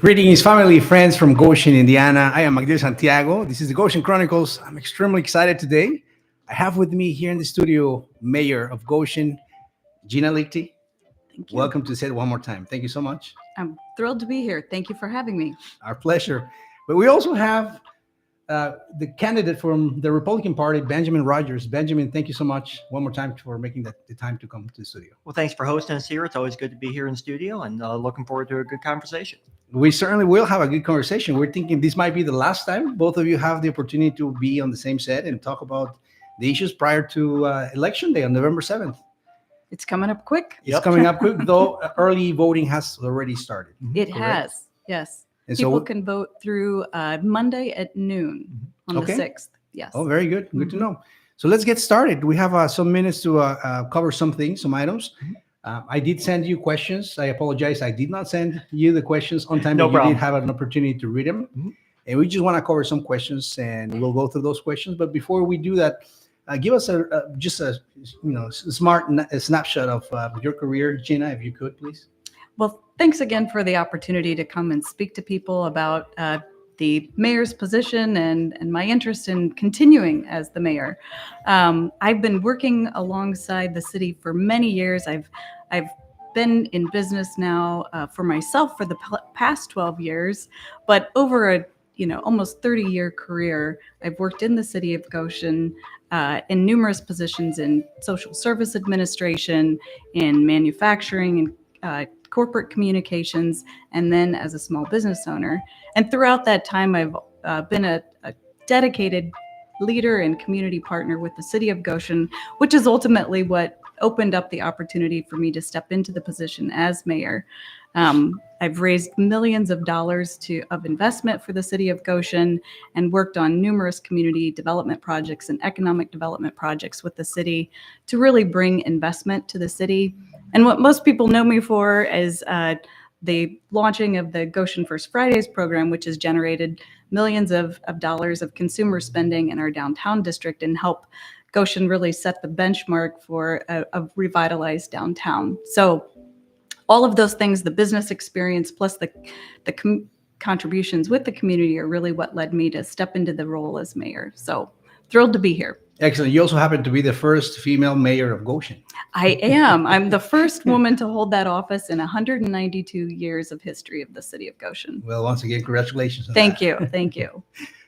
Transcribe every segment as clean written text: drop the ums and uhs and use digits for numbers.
Greetings, family, friends from Goshen, Indiana. I am Magdiel Santiago. This is the Goshen Chronicles. I'm extremely excited today. I have with me here in the studio, Mayor of Goshen, Gina Leichty. Thank you. Welcome to Say It One More Time. Thank you so much. I'm thrilled to be here. Thank you for having me. Our pleasure. But we also have the candidate from the Republican Party, Benjamin Rogers. Benjamin, thank you so much one more time for making the time to come to the studio. Well, thanks for hosting us here. It's always good to be here in studio and looking forward to a good conversation. We certainly will have a good conversation. We're thinking this might be the last time both of you have the opportunity to be on the same set and talk about the issues prior to Election Day on November 7th. It's coming up quick. It's coming up quick, though early voting has already started. It has, yes. And People so, can vote through Monday at noon on Okay. the 6th. Yes. oh, very good. Good to know. So let's get started. We have some minutes to cover some things, some items. I did send you questions. I apologize. I did not send you the questions on time, No but you problem. did have an opportunity to read them. And we just want to cover some questions, and we'll go through those questions. But before we do that, give us just a snapshot of your career, Gina, if you could, please. Well, thanks again for the opportunity to come and speak to people about the mayor's position and my interest in continuing as the mayor. I've been working alongside the city for many years. I've been in business now for myself for the past 12 years, but over a almost 30-year career, I've worked in the city of Goshen in numerous positions in social service administration, in manufacturing, and corporate communications, and then as a small business owner. And throughout that time, I've been a dedicated leader and community partner with the city of Goshen, which is ultimately what opened up the opportunity for me to step into the position as mayor. I've raised millions of dollars of investment for the city of Goshen and worked on numerous community development projects and economic development projects with the city to really bring investment to the city. And what most people know me for is the launching of the Goshen First Fridays program, which has generated millions of dollars of consumer spending in our downtown district and help Goshen really set the benchmark for a revitalized downtown. So all of those things, the business experience plus the contributions with the community are really what led me to step into the role as mayor. So thrilled to be here. Excellent. You also happen to be the first female mayor of Goshen. I am. I'm the first woman to hold that office in 192 years of history of the city of Goshen. Well, once again, congratulations on Thank that. you. Thank you.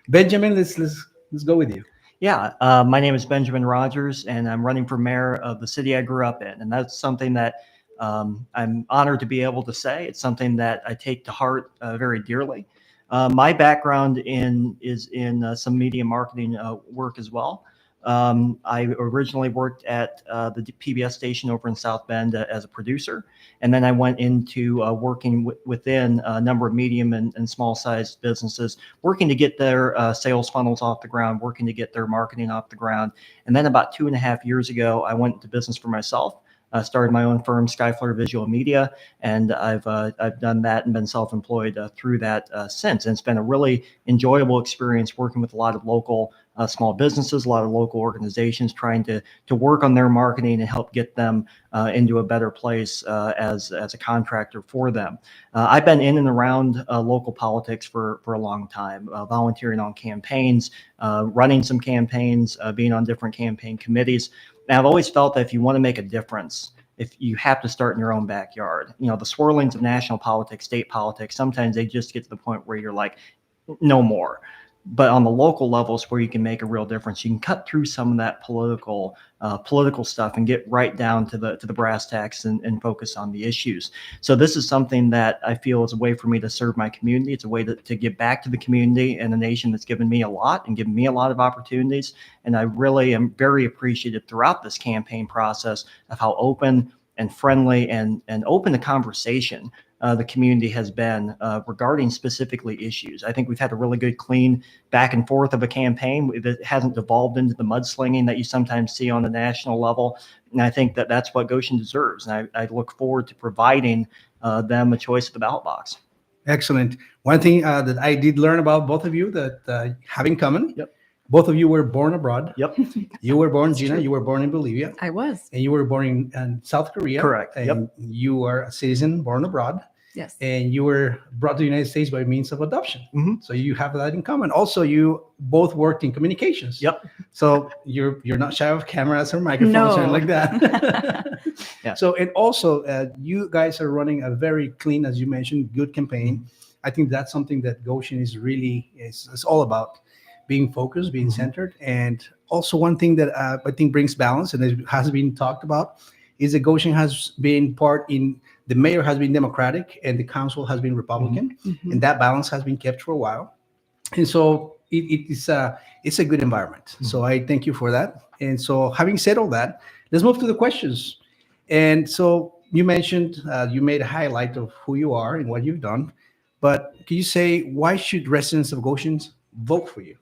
Benjamin, let's go with you. Yeah, my name is Benjamin Rogers, and I'm running for mayor of the city I grew up in. And that's something that I'm honored to be able to say. It's something that I take to heart very dearly. My background is in some media marketing work as well. I originally worked at the PBS station over in South Bend as a producer, and then I went into working within a number of medium and small-sized businesses, working to get their sales funnels off the ground, working to get their marketing off the ground. And then about 2.5 years ago, I went into business for myself. Started my own firm, Skyflare Visual Media, and I've done that and been self-employed through that since. And it's been a really enjoyable experience working with a lot of local small businesses, a lot of local organizations, trying to work on their marketing and help get them into a better place as a contractor for them. I've been in and around local politics for a long time, volunteering on campaigns, running some campaigns, being on different campaign committees. Now, I've always felt that if you want to make a difference, if you have to start in your own backyard. The swirlings of national politics, state politics, sometimes they just get to the point where you're like, no more. But on the local levels where you can make a real difference, you can cut through some of that political stuff and get right down to the brass tacks and focus on the issues. So this is something that I feel is a way for me to serve my community. It's a way to give back to the community and the nation that's given me a lot and given me a lot of opportunities. And I really am very appreciative throughout this campaign process of how open and friendly and open to conversation the community has been regarding specifically issues. I think we've had a really good, clean back and forth of a campaign that hasn't devolved into the mudslinging that you sometimes see on the national level. And I think that that's what Goshen deserves. And I look forward to providing them a choice at the ballot box. Excellent. One thing that I did learn about both of you that have in common. Yep. Both of you were born abroad. Yep. You were born, That's Gina, true. you were born in Bolivia. I was. And you were born in South Korea. Correct. And Yep. you are a citizen born abroad. Yes. And you were brought to the United States by means of adoption. Mhm. So you have that in common. Also, you both worked in communications. Yep. So you're not shy of cameras or microphones or anything like that. Yeah. So, and also you guys are running a very clean, as you mentioned, good campaign. I think that's something that Goshen is really is all about, being focused, being centered. And also one thing that I think brings balance, and it has been talked about, is that Goshen has been the mayor has been Democratic and the council has been Republican, and that balance has been kept for a while. And so it's a good environment. So I thank you for that. And so having said all that, let's move to the questions. And so you mentioned, you made a highlight of who you are and what you've done, but can you say, why should residents of Goshen vote for you?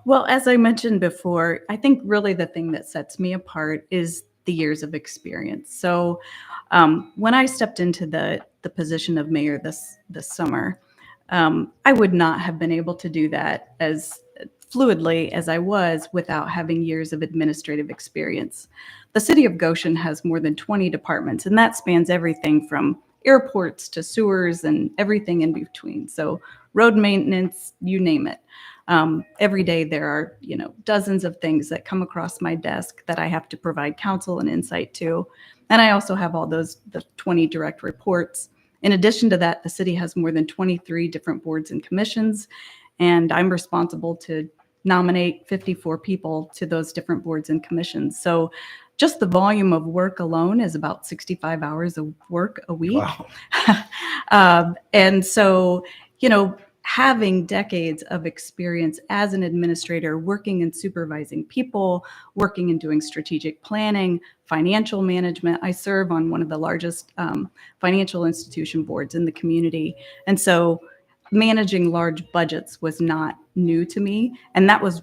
Well, as I mentioned before, I think really the thing that sets me apart is the years of experience. So when I stepped into the position of mayor this summer, I would not have been able to do that as fluidly as I was without having years of administrative experience. The city of Goshen has more than 20 departments, and that spans everything from airports to sewers and everything in between. So road maintenance, you name it. Every day there are, dozens of things that come across my desk that I have to provide counsel and insight to. And I also have all the 20 direct reports. In addition to that, the city has more than 23 different boards and commissions, and I'm responsible to nominate 54 people to those different boards and commissions. So just the volume of work alone is about 65 hours of work a week. Wow. And so, having decades of experience as an administrator, working and supervising people, working and doing strategic planning, financial management. I serve on one of the largest financial institution boards in the community. And so managing large budgets was not new to me. And that was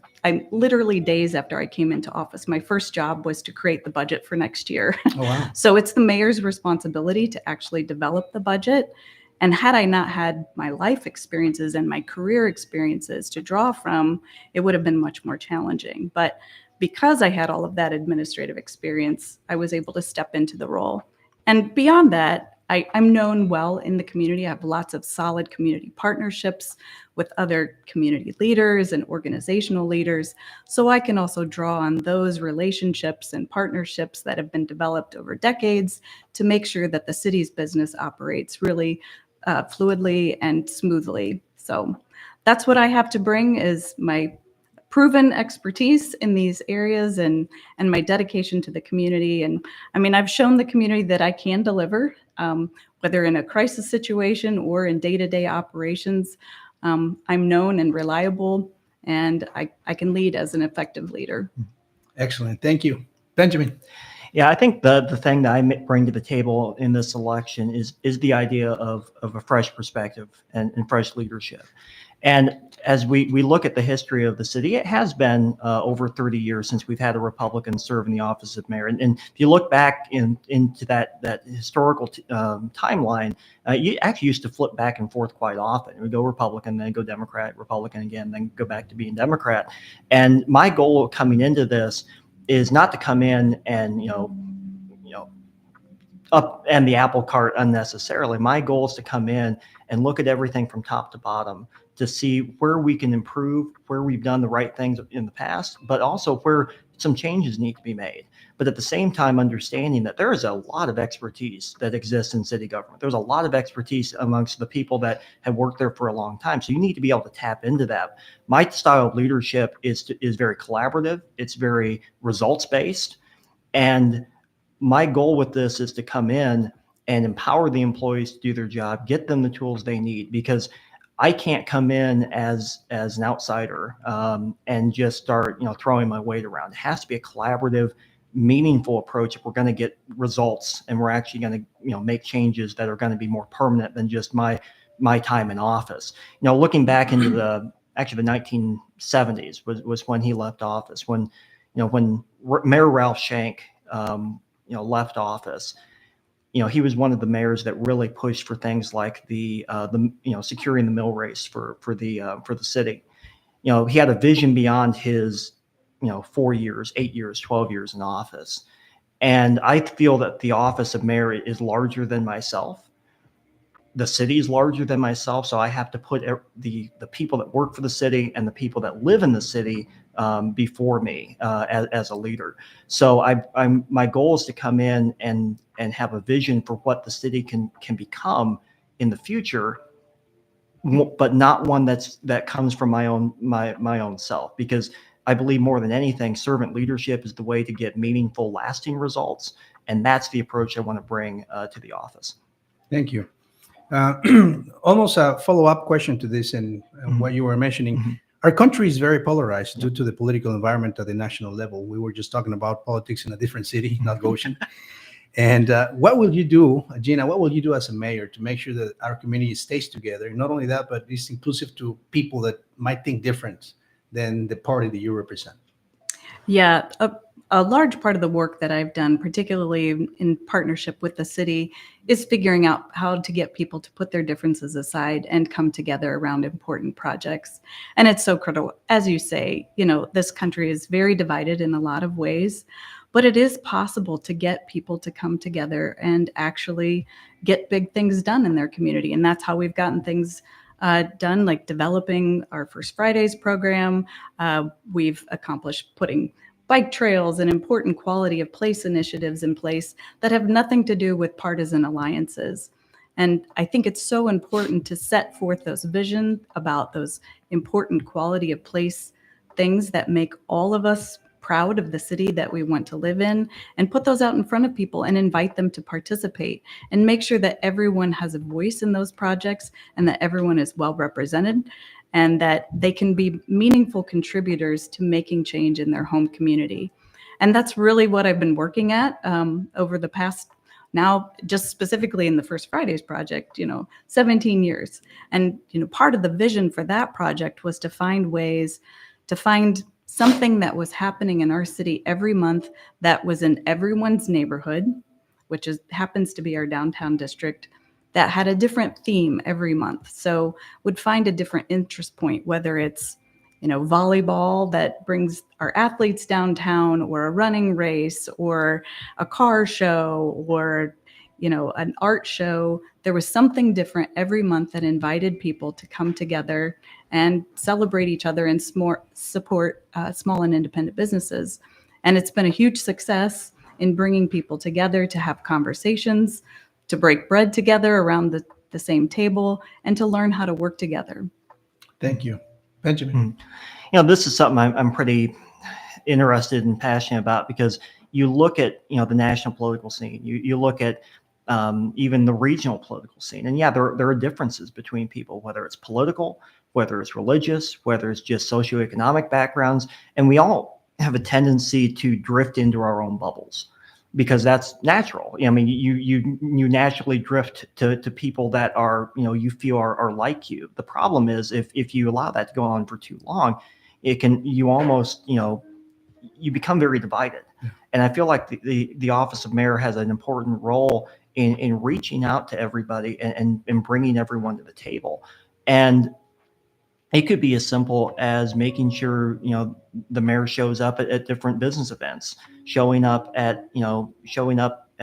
literally days after I came into office. My first job was to create the budget for next year. Oh, wow. So it's the mayor's responsibility to actually develop the budget. And had I not had my life experiences and my career experiences to draw from, it would have been much more challenging. But because I had all of that administrative experience, I was able to step into the role. And beyond that, I'm known well in the community. I have lots of solid community partnerships with other community leaders and organizational leaders. So I can also draw on those relationships and partnerships that have been developed over decades to make sure that the city's business operates really fluidly and smoothly. So that's what I have to bring, is my proven expertise in these areas and my dedication to the community. And I mean, I've shown the community that I can deliver, whether in a crisis situation or in day-to-day operations. I'm known and reliable, and I can lead as an effective leader. Excellent. Thank you. Benjamin. Yeah, I think the thing that I bring to the table in this election is the idea of a fresh perspective and fresh leadership. And as we look at the history of the city, it has been over 30 years since we've had a Republican serve in the office of mayor. And if you look back into that historical timeline, you actually used to flip back and forth quite often. It would go Republican, then go Democrat, Republican again, then go back to being Democrat. And my goal coming into this is not to come in and upend the apple cart unnecessarily. My goal is to come in and look at everything from top to bottom to see where we can improve, where we've done the right things in the past, but also where some changes need to be made. But at the same time, understanding that there is a lot of expertise that exists in city government. There's a lot of expertise amongst the people that have worked there for a long time. So you need to be able to tap into that. My style of leadership is very collaborative. It's very results-based. And my goal with this is to come in and empower the employees to do their job, get them the tools they need, because I can't come in as an outsider and just start throwing my weight around. It has to be a collaborative meaningful approach if we're going to get results and we're actually going to, make changes that are going to be more permanent than just my time in office. Looking back into the 1970s was when he left office. When Mayor Ralph Schenck, left office, he was one of the mayors that really pushed for things like the securing the mill race for the city. He had a vision beyond his 4 years, 8 years, 12 years in office. And I feel that the office of mayor is larger than myself. The city is larger than myself, so I have to put the people that work for the city and the people that live in the city before me as a leader. So my goal is to come in and have a vision for what the city can become in the future, but not one that comes from my own self, because I believe more than anything, servant leadership is the way to get meaningful, lasting results, and that's the approach I want to bring to the office. Thank you. Almost a follow-up question to this and what you were mentioning. Mm-hmm. Our country is very polarized due to the political environment at the national level. We were just talking about politics in a different city, not Goshen. And what will you do, Gina, what will you do as a mayor to make sure that our community stays together? Not only that, but it's inclusive to people that might think different than the party that you represent? Yeah, a large part of the work that I've done, particularly in partnership with the city, is figuring out how to get people to put their differences aside and come together around important projects. And it's so critical. As you say, this country is very divided in a lot of ways, but it is possible to get people to come together and actually get big things done in their community. And that's how we've gotten things done, like developing our First Fridays program. We've accomplished putting bike trails and important quality of place initiatives in place that have nothing to do with partisan alliances. And I think it's so important to set forth those visions about those important quality of place things that make all of us proud of the city that we want to live in, and put those out in front of people and invite them to participate and make sure that everyone has a voice in those projects and that everyone is well represented and that they can be meaningful contributors to making change in their home community. And that's really what I've been working at over the past, now just specifically in the First Fridays project, 17 years. And, part of the vision for that project was to find ways to find something that was happening in our city every month that was in everyone's neighborhood, which happens to be our downtown district, that had a different theme every month. So would find a different interest point, whether it's, volleyball that brings our athletes downtown, or a running race, or a car show, or, an art show. There was something different every month that invited people to come together and celebrate each other and support small and independent businesses. And it's been a huge success in bringing people together to have conversations, to break bread together around the same table, and to learn how to work together. Thank you. Benjamin. This is something I'm pretty interested and passionate about, because you look at, the national political scene, you look at even the regional political scene, and there are differences between people, whether it's political, whether it's religious, whether it's just socioeconomic backgrounds, and we all have a tendency to drift into our own bubbles, because that's natural. I mean, you naturally drift to people that are, you feel are like you. The problem is if you allow that to go on for too long, you almost, you become very divided. Yeah. And I feel like the office of mayor has an important role in reaching out to everybody and bringing everyone to the table. And it could be as simple as making sure, the mayor shows up at different business events, showing up at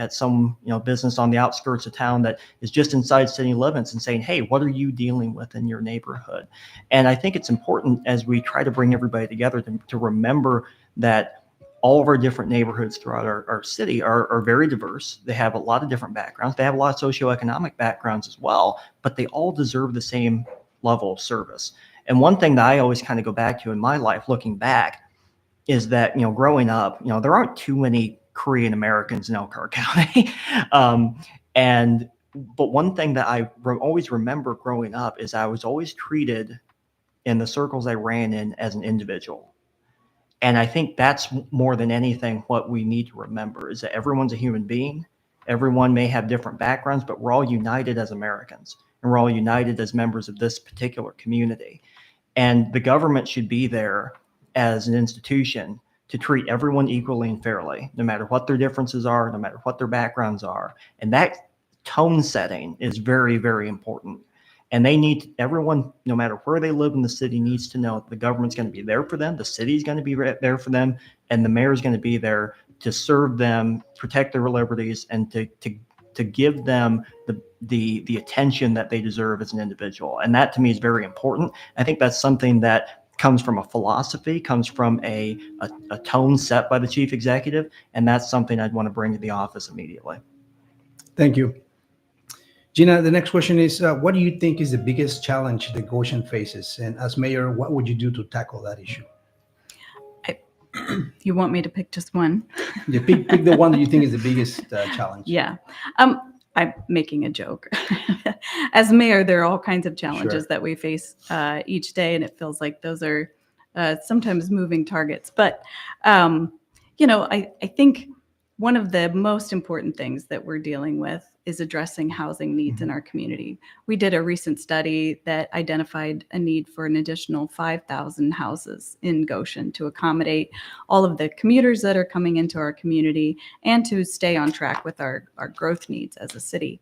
some, business on the outskirts of town that is just inside city limits, and saying, hey, what are you dealing with in your neighborhood? And I think it's important, as we try to bring everybody together, to remember that all of our different neighborhoods throughout our city are very diverse. They have a lot of different backgrounds. They have a lot of socioeconomic backgrounds as well, but they all deserve the same level of service. And one thing that I always kind of go back to in my life, looking back, is that, growing up, there aren't too many Korean Americans in Elkhart County. But one thing that I always remember growing up is I was always treated in the circles I ran in as an individual. And I think that's more than anything what we need to remember is that everyone's a human being. Everyone may have different backgrounds, but we're all united as Americans, and we're all united as members of this particular community. And the government should be there as an institution to treat everyone equally and fairly, no matter what their differences are, no matter what their backgrounds are. And that tone setting is very, very important. And everyone, no matter where they live in the city, needs to know that the government's going to be there for them, the city's going to be there for them, and the mayor's going to be there to serve them, protect their liberties, and to give them the attention that they deserve as an individual. And that to me is very important. I think that's something that comes from a philosophy, comes from a tone set by the chief executive, and that's something I'd want to bring to the office immediately. Thank you. Gina, the next question is, what do you think is the biggest challenge that Goshen faces? And as mayor, what would you do to tackle that issue? You want me to pick just one? Yeah, pick the one that you think is the biggest challenge. Yeah. I'm making a joke. As mayor, there are all kinds of challenges Sure. that we face each day, and it feels like those are sometimes moving targets. But, I think one of the most important things that we're dealing with is addressing housing needs in our community. We did a recent study that identified a need for an additional 5,000 houses in Goshen to accommodate all of the commuters that are coming into our community and to stay on track with our growth needs as a city.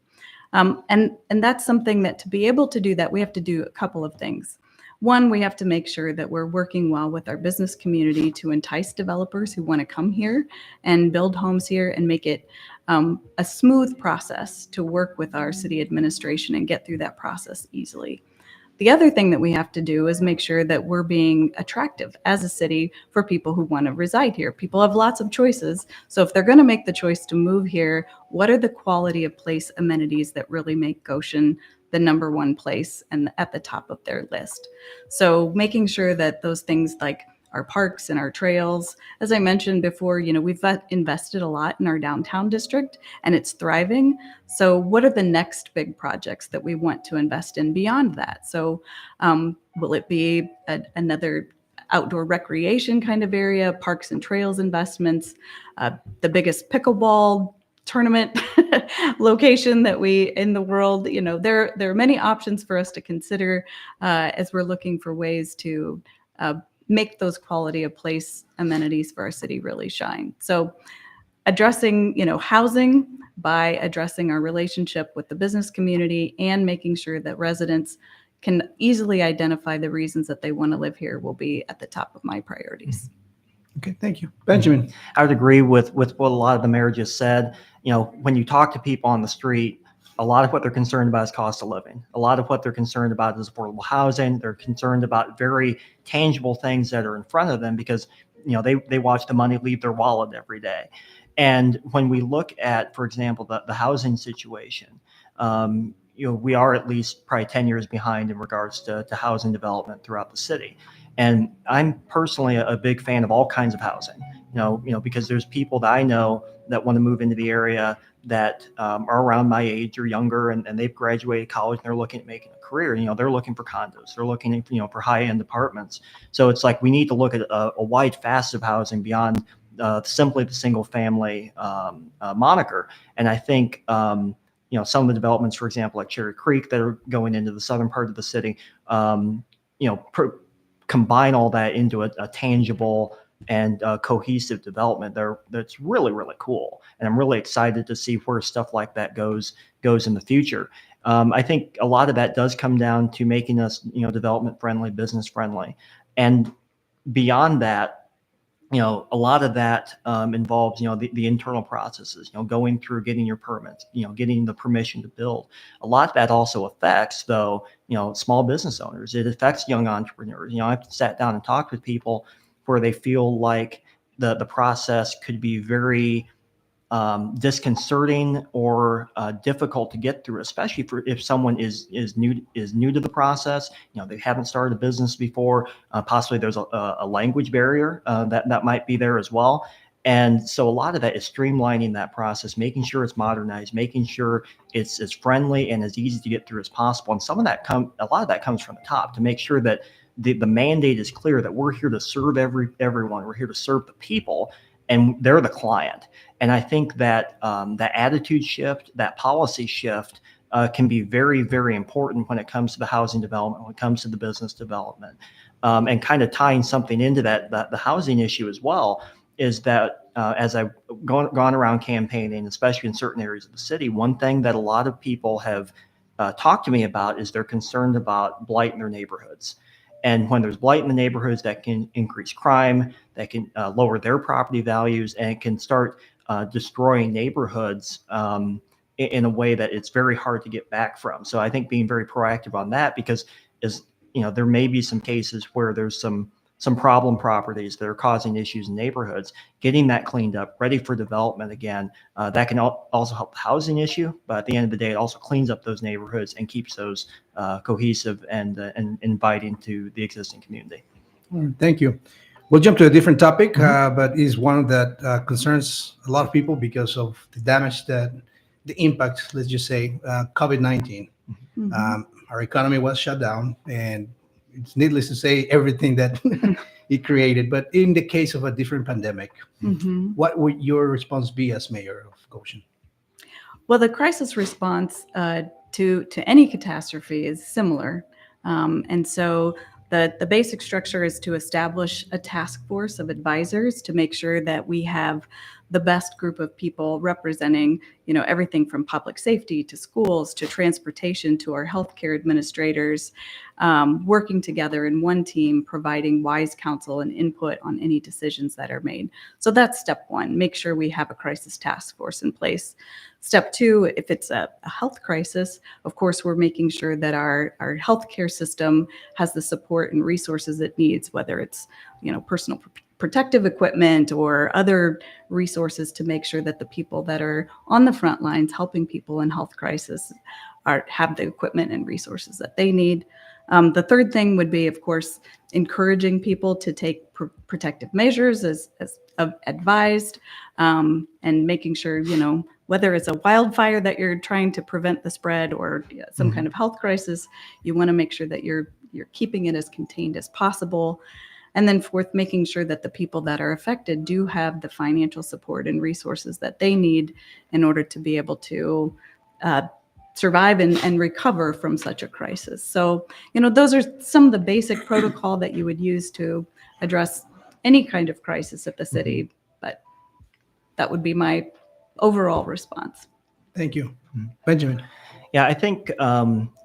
And that's something that to be able to do that, we have to do a couple of things. One, we have to make sure that we're working well with our business community to entice developers who want to come here and build homes here and make it a smooth process to work with our city administration and get through that process easily. The other thing that we have to do is make sure that we're being attractive as a city for people who want to reside here. People have lots of choices. So if they're going to make the choice to move here, what are the quality of place amenities that really make Goshen the number one place and at the top of their list? So making sure that those things like our parks and our trails, as I mentioned before, we've invested a lot in our downtown district and it's thriving. So what are the next big projects that we want to invest in beyond that? So will it be another outdoor recreation kind of area, parks and trails investments, the biggest pickleball tournament location that we in the world? There are many options for us to consider as we're looking for ways to make those quality of place amenities for our city really shine. So addressing, housing by addressing our relationship with the business community and making sure that residents can easily identify the reasons that they want to live here will be at the top of my priorities. Okay, thank you. Benjamin. I would agree with what a lot of the mayor just said. When you talk to people on the street, a lot of what they're concerned about is cost of living. A lot of what they're concerned about is affordable housing. They're concerned about very tangible things that are in front of them because, they watch the money leave their wallet every day. And when we look at, for example, the housing situation, we are at least probably 10 years behind in regards to housing development throughout the city. And I'm personally a big fan of all kinds of housing, because there's people that I know that want to move into the area that are around my age or younger, and they've graduated college and they're looking at making a career. They're looking for condos, they're looking for high-end apartments. So it's like we need to look at a wide facet of housing beyond simply the single-family moniker. And I think some of the developments, for example, like Cherry Creek that are going into the southern part of the city, combine all that into a tangible and cohesive development that's really, really cool. And I'm really excited to see where stuff like that goes in the future. I think a lot of that does come down to making us, development friendly, business friendly. And beyond that, a lot of that involves, the internal processes, going through getting your permits, getting the permission to build. A lot of that also affects, though, small business owners. It affects young entrepreneurs. I've sat down and talked with people where they feel like the process could be very disconcerting or difficult to get through, especially if someone is new to the process. They haven't started a business before. Possibly there's a language barrier that might be there as well. And so a lot of that is streamlining that process, making sure it's modernized, making sure it's as friendly and as easy to get through as possible. And a lot of that comes from the top to make sure that the mandate is clear that we're here to serve everyone. We're here to serve the people, and they're the client. And I think that that attitude shift, that policy shift, can be very, very important when it comes to the housing development, when it comes to the business development, and kind of tying something into that the housing issue as well. Is that as I've gone around campaigning, especially in certain areas of the city, one thing that a lot of people have talked to me about is they're concerned about blight in their neighborhoods. And when there's blight in the neighborhoods, that can increase crime, that can lower their property values, and it can start destroying neighborhoods in a way that it's very hard to get back from. So I think being very proactive on that, because there may be some cases where there's some problem properties that are causing issues in neighborhoods, getting that cleaned up, ready for development again. That can also help the housing issue, but at the end of the day, it also cleans up those neighborhoods and keeps those cohesive and inviting to the existing community. Thank you. We'll jump to a different topic, but is one that concerns a lot of people because of the damage the impact, let's just say, COVID-19. Our economy was shut down, and it's needless to say everything that it created. But in the case of a different pandemic, what would your response be as mayor of Goshen? Well, the crisis response to any catastrophe is similar. And so the basic structure is to establish a task force of advisors to make sure that we have the best group of people representing, everything from public safety to schools to transportation to our healthcare administrators, working together in one team, providing wise counsel and input on any decisions that are made. So that's step one, make sure we have a crisis task force in place. Step two, if it's a health crisis, of course, we're making sure that our healthcare system has the support and resources it needs, whether it's, personal protective equipment or other resources to make sure that the people that are on the front lines helping people in health crisis have the equipment and resources that they need. The third thing would be, of course, encouraging people to take protective measures as advised, and making sure, whether it's a wildfire that you're trying to prevent the spread or some kind of health crisis, you want to make sure that you're keeping it as contained as possible. And then fourth, making sure that the people that are affected do have the financial support and resources that they need in order to be able to survive and recover from such a crisis. So, those are some of the basic protocol that you would use to address any kind of crisis at the city. But that would be my overall response. Thank you. Benjamin. Yeah, I think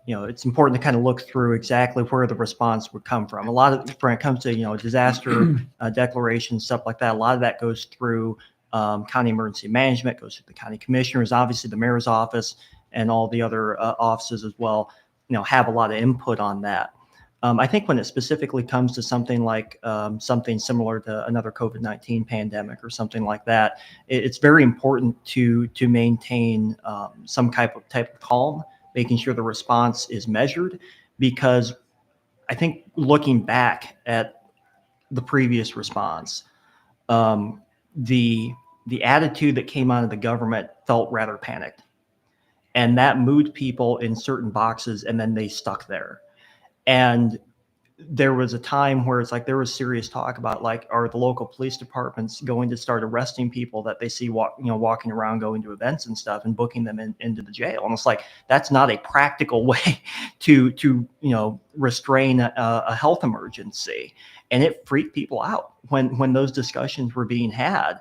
it's important to kind of look through exactly where the response would come from. A lot of when it comes to disaster declarations, stuff like that, a lot of that goes through county emergency management, goes through the county commissioners, obviously the mayor's office, and all the other offices as well. Have a lot of input on that. I think when it specifically comes to something like something similar to another COVID-19 pandemic or something like that, it's very important to maintain some type of calm, making sure the response is measured, because I think looking back at the previous response, the attitude that came out of the government felt rather panicked, and that moved people in certain boxes, and then they stuck there. And there was a time where it's like there was serious talk about, like, are the local police departments going to start arresting people that they see walking around, going to events and stuff, and booking them into the jail? And it's like, that's not a practical way to restrain a health emergency. And it freaked people out when those discussions were being had.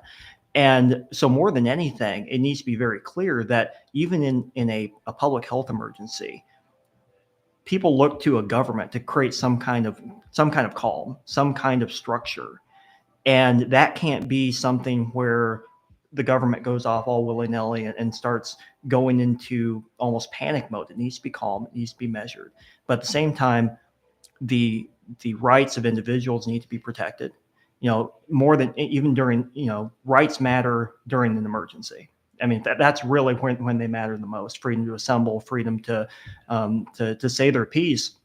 And so more than anything, it needs to be very clear that even in a public health emergency, people look to a government to create some kind of calm, some kind of structure. And that can't be something where the government goes off all willy-nilly and starts going into almost panic mode. It needs to be calm, it needs to be measured. But at the same time, the rights of individuals need to be protected. More than even during, rights matter during an emergency. I mean, that's really when they matter the most: freedom to assemble, freedom to say their piece.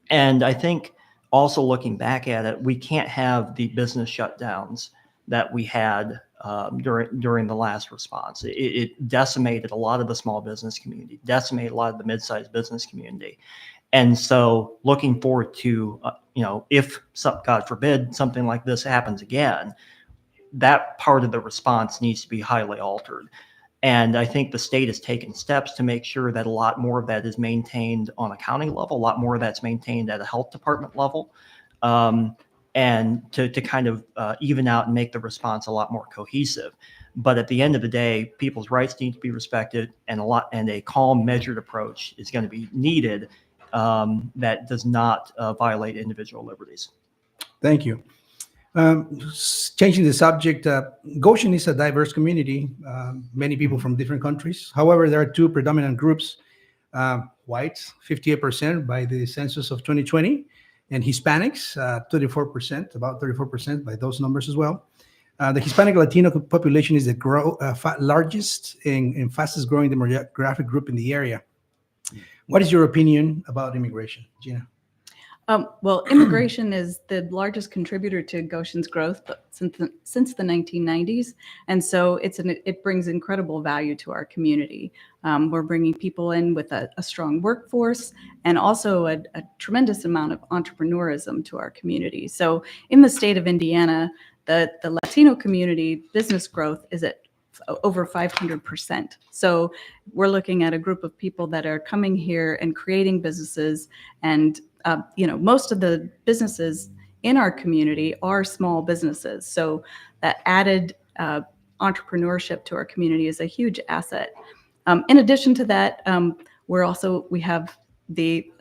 And I think also looking back at it, we can't have the business shutdowns that we had during the last response. It decimated a lot of the small business community, decimated a lot of the mid-sized business community. And so looking forward to if God forbid something like this happens again, that part of the response needs to be highly altered. And I think the state has taken steps to make sure that a lot more of that is maintained on a county level, a lot more of that's maintained at a health department level, and to kind of even out and make the response a lot more cohesive. But at the end of the day, people's rights need to be respected, and a calm, measured approach is going to be needed that does not violate individual liberties. Thank you. Changing the subject, Goshen is a diverse community, many people from different countries. However, there are two predominant groups, whites, 58% by the census of 2020, and Hispanics, 34%, about 34% by those numbers as well. The Hispanic Latino population is the largest and fastest growing demographic group in the area. What is your opinion about immigration, Gina? Well, immigration is the largest contributor to Goshen's growth since the 1990s, and so it brings incredible value to our community. We're bringing people in with a strong workforce and also a tremendous amount of entrepreneurism to our community. So in the state of Indiana, the Latino community business growth is at over 500%. So we're looking at a group of people that are coming here and creating businesses, and most of the businesses in our community are small businesses. So that added entrepreneurship to our community is a huge asset. In addition to that, we have the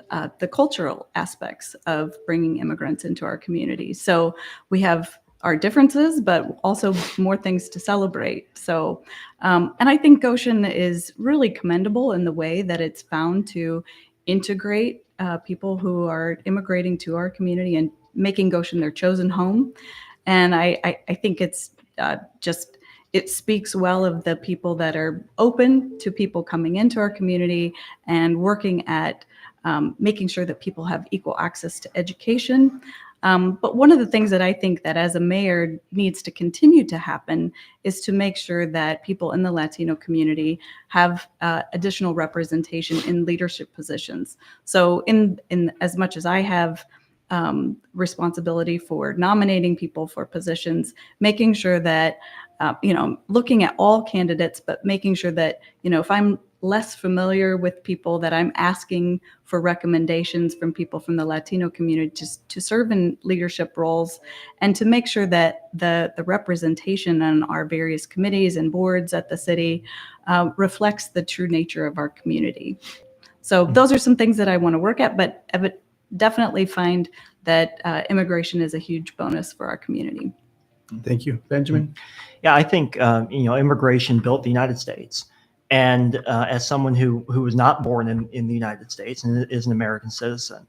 cultural aspects of bringing immigrants into our community. So we have our differences, but also more things to celebrate. So, and I think Goshen is really commendable in the way that it's found to integrate people who are immigrating to our community and making Goshen their chosen home. And I think it's it speaks well of the people that are open to people coming into our community and working at making sure that people have equal access to education. But one of the things that I think that as a mayor needs to continue to happen is to make sure that people in the Latino community have additional representation in leadership positions. So in as much as I have responsibility for nominating people for positions, making sure that, looking at all candidates, but making sure that, if I'm less familiar with people, that I'm asking for recommendations from people from the Latino community to serve in leadership roles, and to make sure that the representation on our various committees and boards at the city reflects the true nature of our community. So those are some things that I want to work at, but I would definitely find that immigration is a huge bonus for our community. Thank you. Benjamin? Yeah, I think, immigration built the United States. And as someone who was not born in the United States and is an American citizen,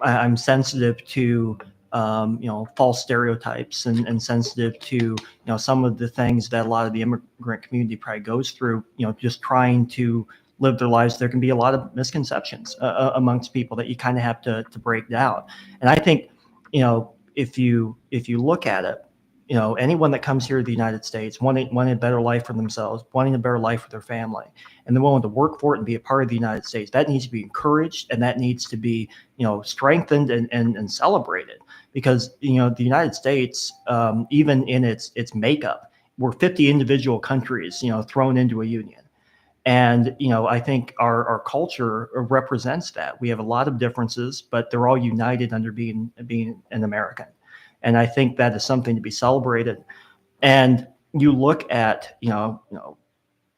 I'm sensitive to false stereotypes and sensitive to some of the things that a lot of the immigrant community probably goes through. Just trying to live their lives, there can be a lot of misconceptions amongst people that you kind of have to break down. And I think if you look at it, anyone that comes here to the United States wanting a better life for themselves, wanting a better life for their family, and they're willing to work for it and be a part of the United States, that needs to be encouraged, and that needs to be, strengthened and celebrated. Because, the United States, even in its makeup, we're 50 individual countries, thrown into a union. And, I think our culture represents that. We have a lot of differences, but they're all united under being an American. And I think that is something to be celebrated. And you look at,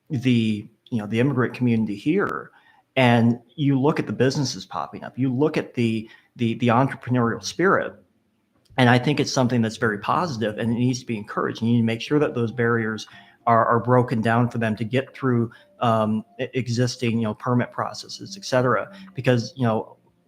the immigrant community here, and you look at the businesses popping up, you look at the entrepreneurial spirit. And I think it's something that's very positive, and it needs to be encouraged. You need to make sure that those barriers are broken down for them to get through existing, permit processes, et cetera. Because,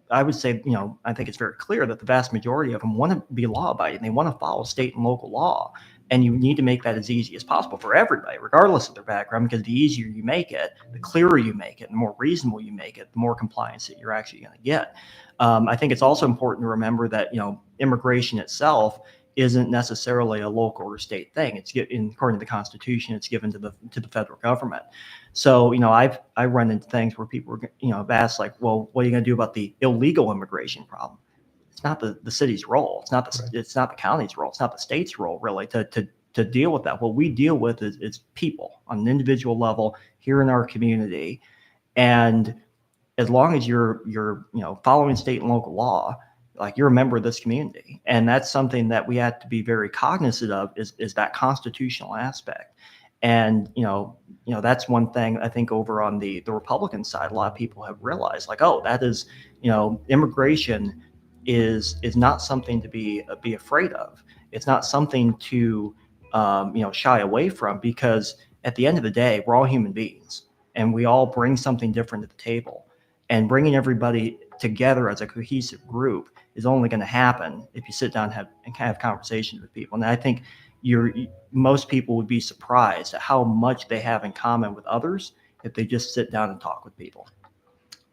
I would say, I think it's very clear that the vast majority of them want to be law-abiding. They want to follow state and local law. And you need to make that as easy as possible for everybody, regardless of their background, because the easier you make it, the clearer you make it, the more reasonable you make it, the more compliance that you're actually going to get. I think it's also important to remember that, immigration itself isn't necessarily a local or state thing. It's according to the Constitution, it's given to the federal government. So, I run into things where people have asked, like, well, what are you going to do about the illegal immigration problem? it's not the city's role. It's not it's not the county's role. It's not the state's role really to deal with that. What we deal with is people on an individual level here in our community. And as long as you're following state and local law, like you're a member of this community. And that's something that we have to be very cognizant of is that constitutional aspect. And, that's one thing I think over on the Republican side, a lot of people have realized like, oh, that is, immigration is not something to be afraid of. It's not something to, shy away from, because at the end of the day, we're all human beings and we all bring something different to the table, and bringing everybody together as a cohesive group is only going to happen if you sit down and have conversations with people. And I think most people would be surprised at how much they have in common with others if they just sit down and talk with people.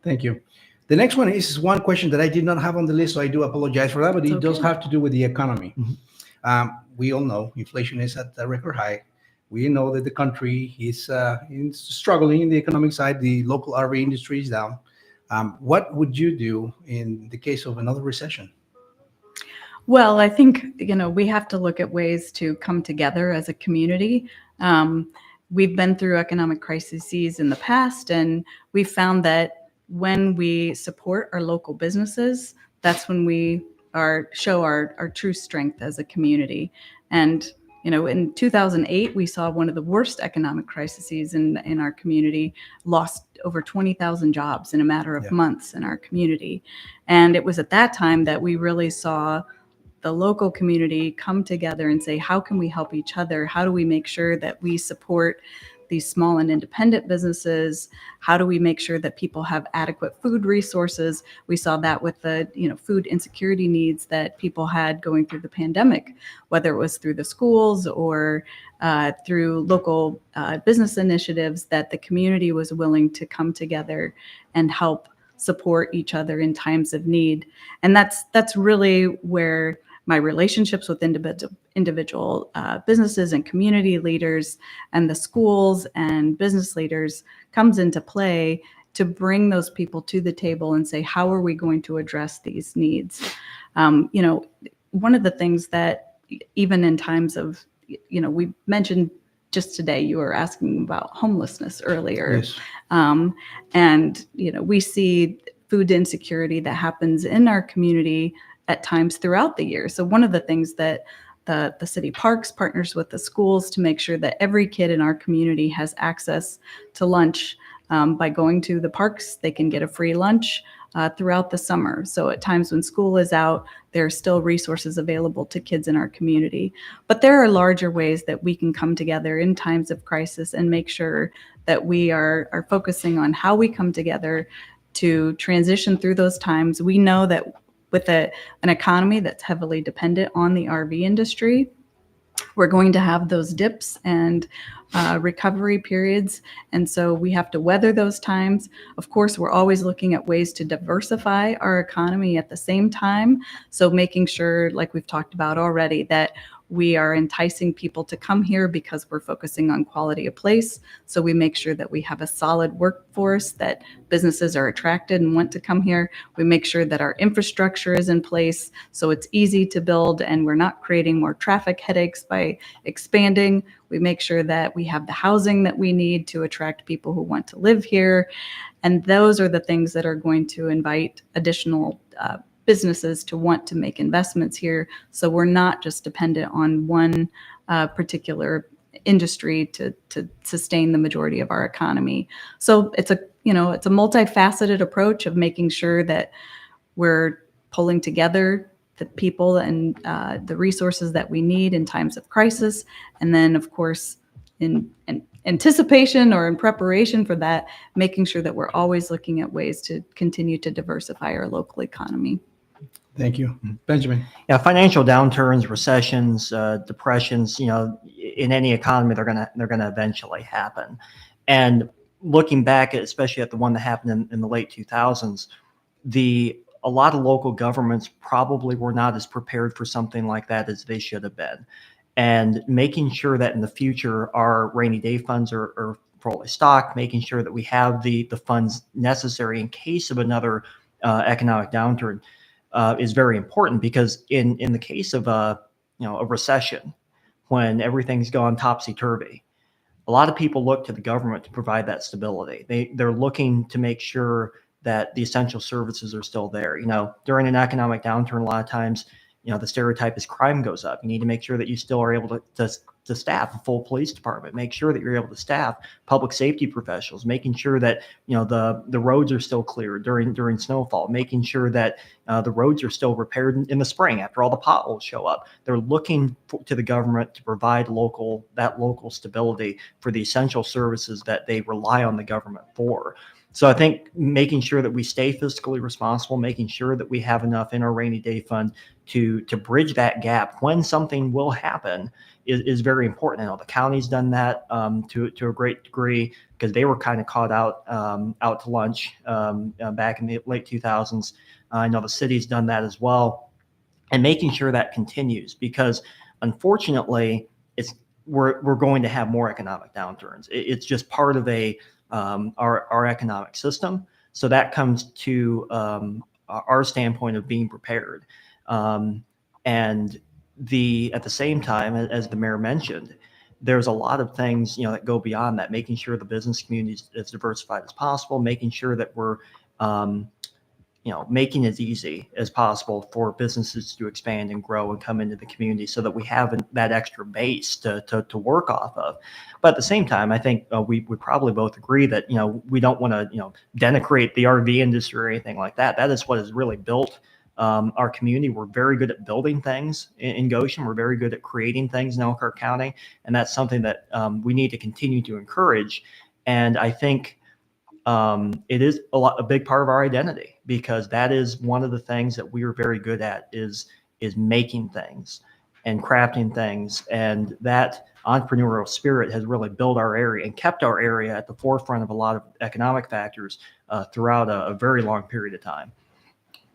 Thank you. The next one is one question that I did not have on the list, so I do apologize for that, but it does have to do with the economy. Mm-hmm. We all know inflation is at a record high. We know that the country is struggling in the economic side. The local RV industry is down. What would you do in the case of another recession? Well, I think, we have to look at ways to come together as a community. We've been through economic crises in the past, and we found that when we support our local businesses, that's when we show our true strength as a community. And, in 2008, we saw one of the worst economic crises in our community, lost over 20,000 jobs in a matter of months in our community. And it was at that time that we really saw the local community come together and say, how can we help each other? How do we make sure that we support these small and independent businesses? How do we make sure that people have adequate food resources? We saw that with the food insecurity needs that people had going through the pandemic, whether it was through the schools or through local business initiatives, that the community was willing to come together and help support each other in times of need. And that's really where my relationships with individual businesses and community leaders and the schools and business leaders comes into play, to bring those people to the table and say, how are we going to address these needs? One of the things that even in times of, we mentioned just today, you were asking about homelessness earlier. Yes. And, we see food insecurity that happens in our community at times throughout the year. So one of the things that the city parks partners with the schools to make sure that every kid in our community has access to lunch. By going to the parks, they can get a free lunch throughout the summer. So at times when school is out, there are still resources available to kids in our community. But there are larger ways that we can come together in times of crisis and make sure that we are focusing on how we come together to transition through those times. We know that with an economy that's heavily dependent on the RV industry, we're going to have those dips and recovery periods. And so we have to weather those times. Of course, we're always looking at ways to diversify our economy at the same time. So making sure, like we've talked about already, that we are enticing people to come here because we're focusing on quality of place. So we make sure that we have a solid workforce, that businesses are attracted and want to come here. We make sure that our infrastructure is in place so it's easy to build and we're not creating more traffic headaches by expanding. We make sure that we have the housing that we need to attract people who want to live here. And those are the things that are going to invite additional businesses to want to make investments here. So we're not just dependent on one particular industry to sustain the majority of our economy. So it's a multifaceted approach of making sure that we're pulling together the people and the resources that we need in times of crisis. And then, of course, in anticipation or in preparation for that, making sure that we're always looking at ways to continue to diversify our local economy. Thank you. Benjamin. Yeah, financial downturns, recessions, depressions, in any economy, they're gonna eventually happen. And looking back, especially at the one that happened in the late 2000s, a lot of local governments probably were not as prepared for something like that as they should have been. And making sure that in the future our rainy day funds are fully stocked, making sure that we have the funds necessary in case of another economic downturn. is very important, because in the case of a recession, when everything's gone topsy-turvy, a lot of people look to the government to provide that stability. They're looking to make sure that the essential services are still there. During an economic downturn, a lot of times, the stereotype is crime goes up. You need to make sure that you still are able to staff a full police department, make sure that you're able to staff public safety professionals, making sure that the roads are still clear during snowfall, making sure that the roads are still repaired in the spring after all the potholes show up. They're looking to the government to provide local stability for the essential services that they rely on the government for. So I think making sure that we stay fiscally responsible, making sure that we have enough in our rainy day fund to bridge that gap when something will happen is very important. The county's done that to a great degree, because they were kind of caught out to lunch back in the late 2000s. I know the city's done that as well, and making sure that continues, because unfortunately we're going to have more economic downturns. It's just part of our economic system. So that comes to our standpoint of being prepared. And at the same time, as the mayor mentioned, there's a lot of things that go beyond that, making sure the business community is as diversified as possible, making sure that we're making it easy as possible for businesses to expand and grow and come into the community, so that we have that extra base to work off of. But at the same time, I think we would probably both agree that we don't want to denigrate the RV industry or anything like that. That is what has really built our community. We're very good at building things in Goshen. We're very good at creating things in Elkhart County, and that's something that we need to continue to encourage. And I think it is a big part of our identity, because that is one of the things that we are very good at is making things and crafting things. And that entrepreneurial spirit has really built our area and kept our area at the forefront of a lot of economic factors throughout a very long period of time.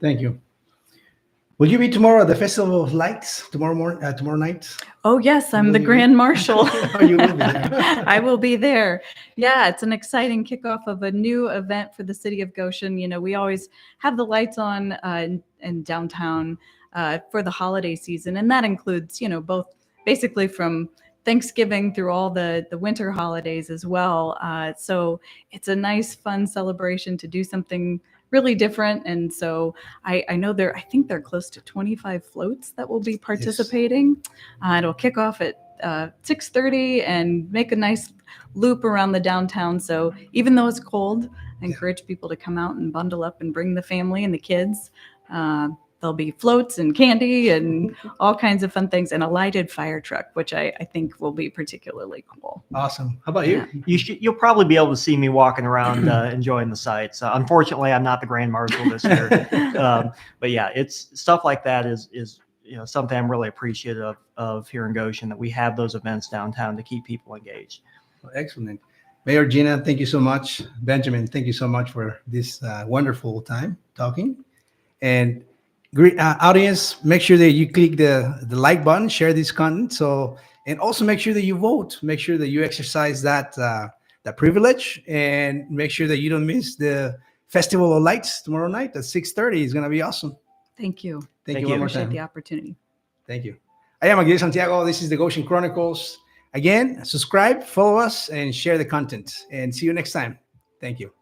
Thank you. Will you be tomorrow at the Festival of Lights tomorrow night? Oh, yes, I'm the Grand Marshal. Oh, you will be there. I will be there. Yeah, it's an exciting kickoff of a new event for the city of Goshen. We always have the lights on in downtown for the holiday season, and that includes, both basically from Thanksgiving through all the winter holidays as well. So it's a nice, fun celebration to do something really different. And so I know I think they're close to 25 floats that will be participating. Yes. It'll kick off at 6:30 and make a nice loop around the downtown. So even though it's cold, I encourage people to come out and bundle up and bring the family and the kids. There'll be floats and candy and all kinds of fun things, and a lighted fire truck, which I think will be particularly cool. Awesome. How about you? You'll probably be able to see me walking around enjoying the sights. Unfortunately, I'm not the Grand Marshal this year. But yeah, it's stuff like that is something I'm really appreciative of here in Goshen, that we have those events downtown to keep people engaged. Well, excellent. Mayor Gina, thank you so much. Benjamin, thank you so much for this wonderful time talking. And audience, make sure that you click the like button, share this content. And also make sure that you vote. Make sure that you exercise that privilege, and make sure that you don't miss the Festival of Lights tomorrow night at 6:30. It's going to be awesome. Thank you. Thank you. I appreciate the opportunity. Thank you. I am Aguirre Santiago. This is the Goshen Chronicles. Again, subscribe, follow us, and share the content. And see you next time. Thank you.